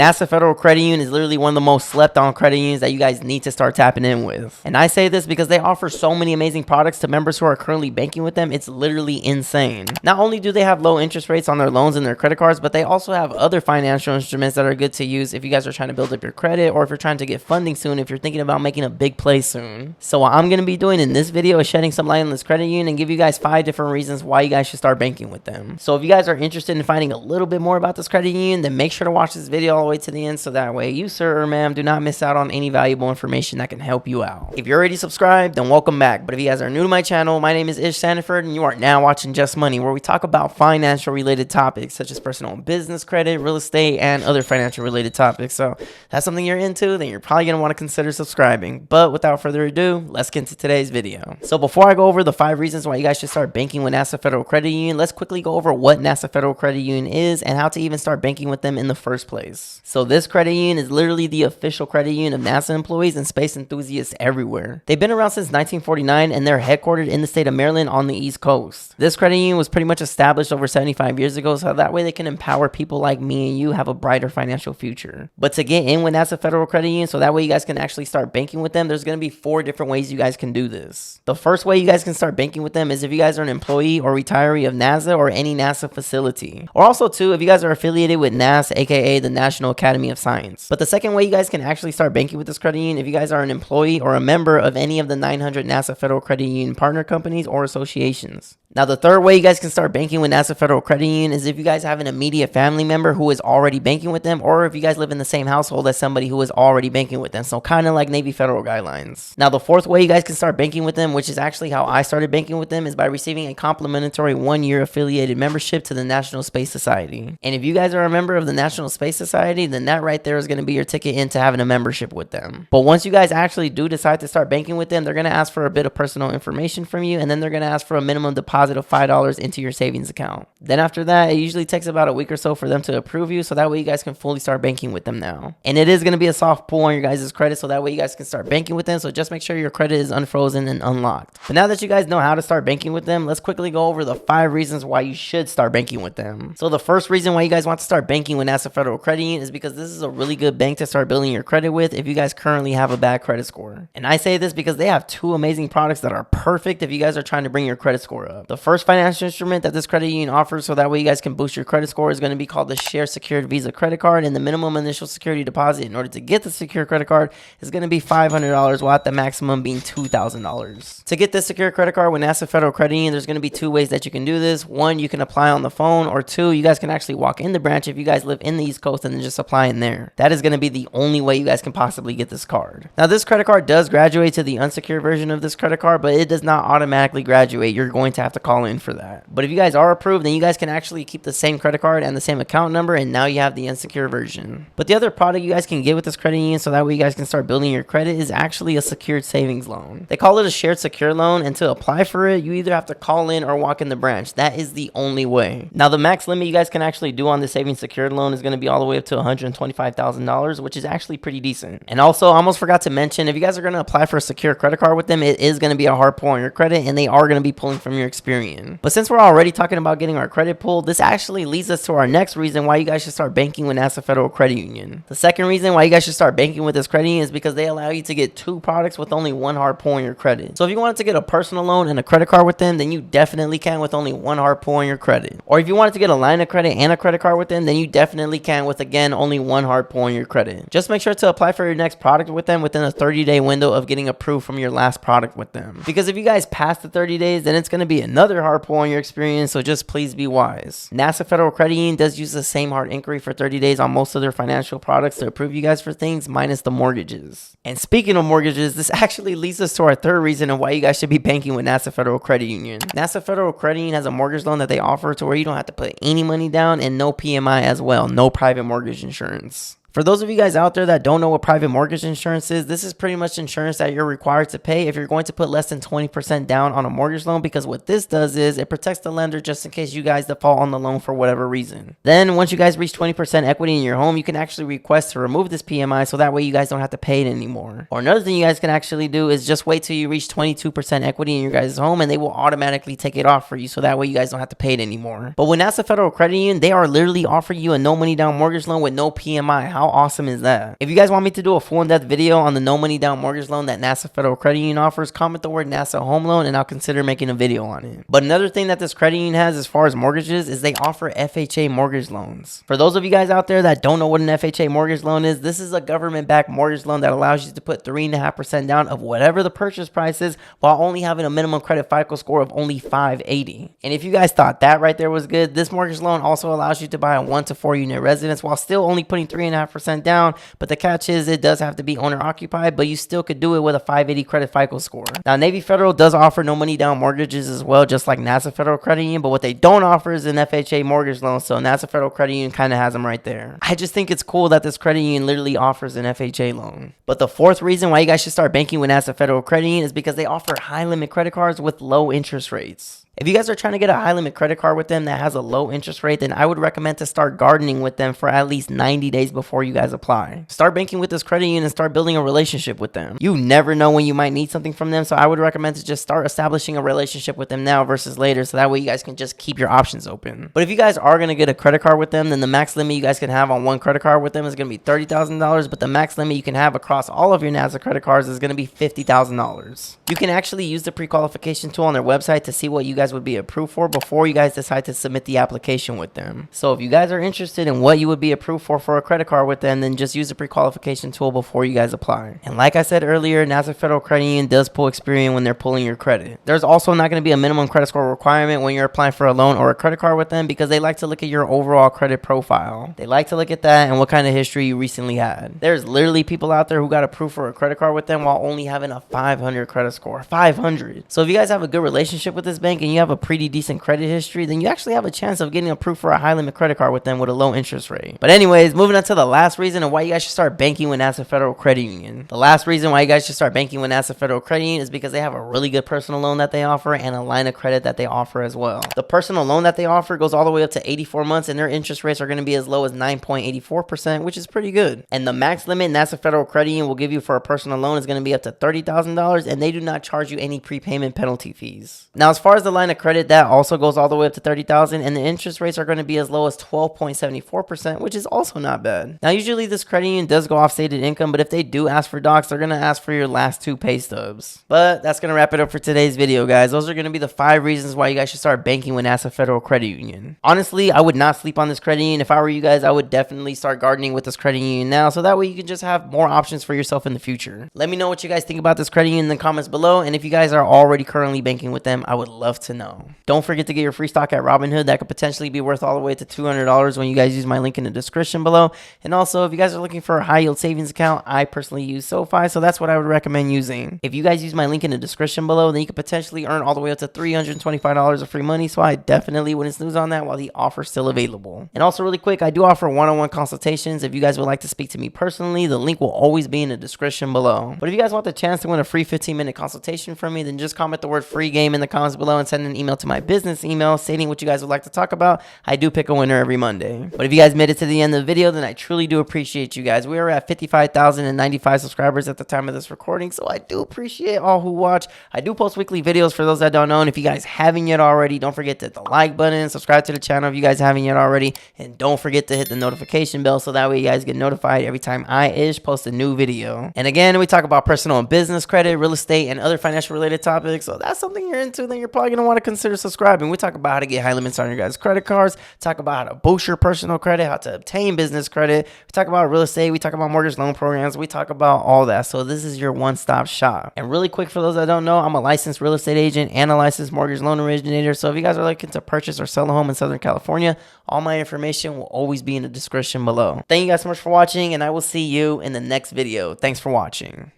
NASA Federal Credit Union is literally one of the most slept on credit unions that you guys need to start tapping in with. And I say this because they offer so many amazing products to members who are currently banking with them. It's literally insane. Not only do they have low interest rates on their loans and their credit cards, but they also have other financial instruments that are good to use if you guys are trying to build up your credit, or if you're trying to get funding soon, if you're thinking about making a big play soon. So what I'm going to be doing in this video is shedding some light on this credit union and give you guys 5 different reasons why you guys should start banking with them. So if you guys are interested in finding a little bit more about this credit union, then make sure to watch this video all the way to the end, so that way you, sir or ma'am, do not miss out on any valuable information that can help you out. If you're already subscribed, then welcome back. But if you guys are new to my channel, my name is Ismael Sandiford, and you are now watching Just Money, where we talk about financial related topics such as personal and business credit, real estate, and other financial related topics. So if that's something you're into, then you're probably going to want to consider subscribing. But without further ado, let's get into today's video. So before I go over the 5 reasons why you guys should start banking with NASA Federal Credit Union, let's quickly go over what NASA Federal Credit Union is and how to even start banking with them in the first place. So this credit union is literally the official credit union of NASA employees and space enthusiasts everywhere. They've been around since 1949, and they're headquartered in the state of Maryland on the East Coast. This credit union was pretty much established over 75 years ago, so that way they can empower people like me and you have a brighter financial future. But to get in with NASA Federal Credit Union, so that way you guys can actually start banking with them, there's going to be 4 different ways you guys can do this. The first way you guys can start banking with them is if you guys are an employee or retiree of NASA or any NASA facility. Or also too, if you guys are affiliated with NASA, aka the National Academy of Science. But the second way you guys can actually start banking with this credit union, if you guys are an employee or a member of any of the 900 NASA Federal Credit Union partner companies or associations. Now, the third way you guys can start banking with NASA Federal Credit Union is if you guys have an immediate family member who is already banking with them, or if you guys live in the same household as somebody who is already banking with them. So kind of like Navy Federal guidelines. Now, the fourth way you guys can start banking with them, which is actually how I started banking with them, is by receiving a complimentary 1-year affiliated membership to the National Space Society. And if you guys are a member of the National Space Society, then that right there is going to be your ticket into having a membership with them. But once you guys actually do decide to start banking with them, they're going to ask for a bit of personal information from you, and then they're going to ask for a minimum deposit of $5 into your savings account. Then after that, it usually takes about a week or so for them to approve you, so that way you guys can fully start banking with them now. And it is going to be a soft pull on your guys' credit, so that way you guys can start banking with them. So just make sure your credit is unfrozen and unlocked. But now that you guys know how to start banking with them, let's quickly go over the 5 reasons why you should start banking with them. So the first reason why you guys want to start banking with NASA Federal Credit Union is because this is a really good bank to start building your credit with if you guys currently have a bad credit score. And I say this because they have 2 amazing products that are perfect if you guys are trying to bring your credit score up. The first financial instrument that this credit union offers, so that way you guys can boost your credit score, is going to be called the Share Secured Visa Credit Card, and the minimum initial security deposit in order to get the secure credit card is going to be $500, while at the maximum being $2,000. To get this secure credit card with NASA Federal Credit Union, there's going to be 2 ways that you can do this. 1, you can apply on the phone, or 2, you guys can actually walk in the branch if you guys live in the East Coast and then just apply in there. That is going to be the only way you guys can possibly get this card. Now, this credit card does graduate to the unsecured version of this credit card, but it does not automatically graduate. You're going to have to call in for that. But if you guys are approved, then you guys can actually keep the same credit card and the same account number, and now you have the unsecured version. But the other product you guys can get with this credit union, so that way you guys can start building your credit, is actually a secured savings loan. They call it a shared secure loan, and to apply for it, you either have to call in or walk in the branch. That is the only way. Now, the max limit you guys can actually do on the savings secured loan is going to be all the way up to $125,000, which is actually pretty decent. And also, I almost forgot to mention, if you guys are going to apply for a secure credit card with them, it is going to be a hard pull on your credit, and they are going to be pulling from your Experian. But since we're already talking about getting our credit pulled, this actually leads us to our next reason why you guys should start banking with NASA Federal Credit Union. The second reason why you guys should start banking with this credit union is because they allow you to get 2 products with only 1 hard pull on your credit. So if you wanted to get a personal loan and a credit card with them, then you definitely can with only 1 hard pull on your credit. Or if you wanted to get a line of credit and a credit card with them, then you definitely can with, again, only 1 hard pull on your credit. Just make sure to apply for your next product with them within a 30-day window of getting approved from your last product with them. Because if you guys pass the 30 days, then it's going to be another hard pull on your Experian, so just please be wise. NASA Federal Credit Union does use the same hard inquiry for 30 days on most of their financial products to approve you guys for things, minus the mortgages. And speaking of mortgages, this actually leads us to our third reason of why you guys should be banking with NASA Federal Credit Union. NASA Federal Credit Union has a mortgage loan that they offer to where you don't have to put any money down, and no PMI as well, no private mortgage insurance. For those of you guys out there that don't know what private mortgage insurance is, this is pretty much insurance that you're required to pay if you're going to put less than 20% down on a mortgage loan, because what this does is it protects the lender just in case you guys default on the loan for whatever reason. Then once you guys reach 20% equity in your home, you can actually request to remove this PMI, so that way you guys don't have to pay it anymore. Or another thing you guys can actually do is just wait till you reach 22% equity in your guys' home, and they will automatically take it off for you, so that way you guys don't have to pay it anymore. But with NASA Federal Credit Union, they are literally offering you a no money down mortgage loan with no PMI. How awesome is that? If you guys want me to do a full in-depth video on the no money down mortgage loan that NASA Federal Credit Union offers, comment the word NASA Home Loan and I'll consider making a video on it. But another thing that this credit union has as far as mortgages is they offer FHA mortgage loans. For those of you guys out there that don't know what an FHA mortgage loan is, this is a government-backed mortgage loan that allows you to put 3.5% down of whatever the purchase price is while only having a minimum credit FICO score of only 580. And if you guys thought that right there was good, this mortgage loan also allows you to buy a 1 to 4 unit residence while still only putting 3.5% down. But the catch is it does have to be owner occupied, but you still could do it with a 580 credit FICO score. Now, Navy Federal does offer no money down mortgages as well, just like NASA Federal Credit Union, but what they don't offer is an FHA mortgage loan. So NASA Federal Credit Union kind of has them right there. I just think it's cool that this credit union literally offers an FHA loan. But the fourth reason why you guys should start banking with NASA Federal Credit Union is because they offer high limit credit cards with low interest rates. If you guys are trying to get a high limit credit card with them that has a low interest rate, then I would recommend to start gardening with them for at least 90 days before you guys apply. Start banking with this credit union and start building a relationship with them. You never know when you might need something from them, so I would recommend to just start establishing a relationship with them now versus later, so that way you guys can just keep your options open. But if you guys are going to get a credit card with them, then the max limit you guys can have on one credit card with them is going to be $30,000, but the max limit you can have across all of your NASA credit cards is going to be $50,000. You can actually use the pre-qualification tool on their website to see what you guys would be approved for before you guys decide to submit the application with them. So if you guys are interested in what you would be approved for a credit card with them, then just use the pre-qualification tool before you guys apply. And like I said earlier, NASA Federal Credit Union does pull Experian when they're pulling your credit. There's also not going to be a minimum credit score requirement when you're applying for a loan or a credit card with them because they like to look at your overall credit profile. They like to look at that and what kind of history you recently had. There's literally people out there who got approved for a credit card with them while only having a 500 credit score. 500. So if you guys have a good relationship with this bank and you have a pretty decent credit history, then you actually have a chance of getting approved for a high limit credit card with them with a low interest rate. But anyways, moving on to the last reason of why you guys should start banking with NASA Federal Credit Union. The last reason why you guys should start banking with NASA Federal Credit Union is because they have a really good personal loan that they offer and a line of credit that they offer as well. The personal loan that they offer goes all the way up to 84 months and their interest rates are going to be as low as 9.84%, which is pretty good. And the max limit NASA Federal Credit Union will give you for a personal loan is going to be up to $30,000 and they do not charge you any prepayment penalty fees. Now, as far as the line of credit, that also goes all the way up to $30,000 and the interest rates are going to be as low as 12.74%, which is also not bad. Now, usually this credit union does go off stated income, but if they do ask for docs, they're going to ask for your last 2 pay stubs. But that's going to wrap it up for today's video, guys. Those are going to be the 5 reasons why you guys should start banking with NASA Federal Credit Union. Honestly, I would not sleep on this credit union. If I were you guys, I would definitely start gardening with this credit union now, so that way you can just have more options for yourself in the future. Let me know what you guys think about this credit union in the comments below, and if you guys are already currently banking with them, I would love to know. Don't forget to get your free stock at Robinhood. That could potentially be worth all the way to $200 when you guys use my link in the description below. And also, if you guys are looking for a high yield savings account, I personally use SoFi, so that's what I would recommend using. If you guys use my link in the description below, then you could potentially earn all the way up to $325 of free money, so I definitely wouldn't snooze on that while the offer is still available. And also, really quick, I do offer one-on-one consultations. If you guys would like to speak to me personally, the link will always be in the description below. But if you guys want the chance to win a free 15-minute consultation from me, then just comment the word free game in the comments below and send an email to my business email stating what you guys would like to talk about. I do pick a winner every Monday. But if you guys made it to the end of the video, then I truly do appreciate you guys. We are at 55,095 subscribers at the time of this recording, so I do appreciate all who watch. I do post weekly videos for those that don't know, and if you guys haven't yet already, don't forget to hit the like button, subscribe to the channel if you guys haven't yet already, and don't forget to hit the notification bell so that way you guys get notified every time I post a new video. And again, we talk about personal and business credit, real estate, and other financial related topics, so that's something you're into, then you're probably going to want to consider subscribing. We talk about how to get high limits on your guys' credit cards, talk about how to boost your personal credit, how to obtain business credit, we talk about real estate, we talk about mortgage loan programs, we talk about all that. So this is your one-stop shop. And really quick, for those that don't know, I'm a licensed real estate agent and a licensed mortgage loan originator. So if you guys are looking to purchase or sell a home in Southern California, all my information will always be in the description below. Thank you guys so much for watching, and I will see you in the next video. Thanks for watching.